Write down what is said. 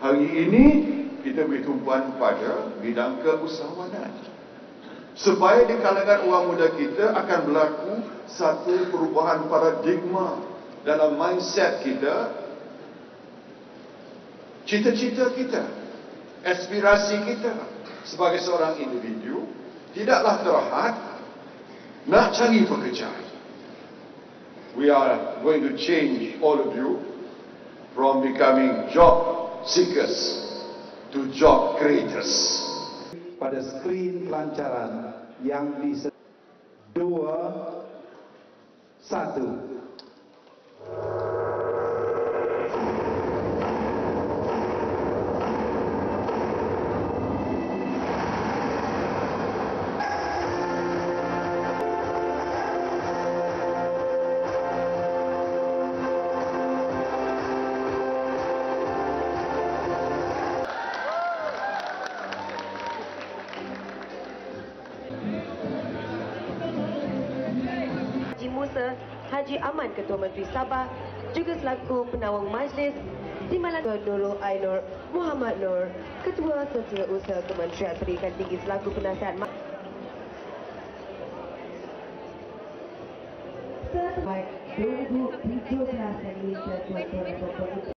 Hari ini kita beri tumpuan pada bidang keusahawanan, supaya di kalangan orang muda kita akan berlaku satu perubahan paradigma dalam mindset kita, cita-cita kita, aspirasi kita sebagai seorang individu tidaklah terhad nak cari pekerjaan. We are going to change all of you from becoming job seekers to job creators. Pada skrin pelancaran yang di 2, 1. Haji Musa Haji Aman, Ketua Menteri Sabah, juga selaku penawang majlis Timbalan Nurul Ainur Muhammad Nur, Ketua Setiausaha Kementerian Pendidikan Tinggi selaku penasihat. Baik, 2017 yang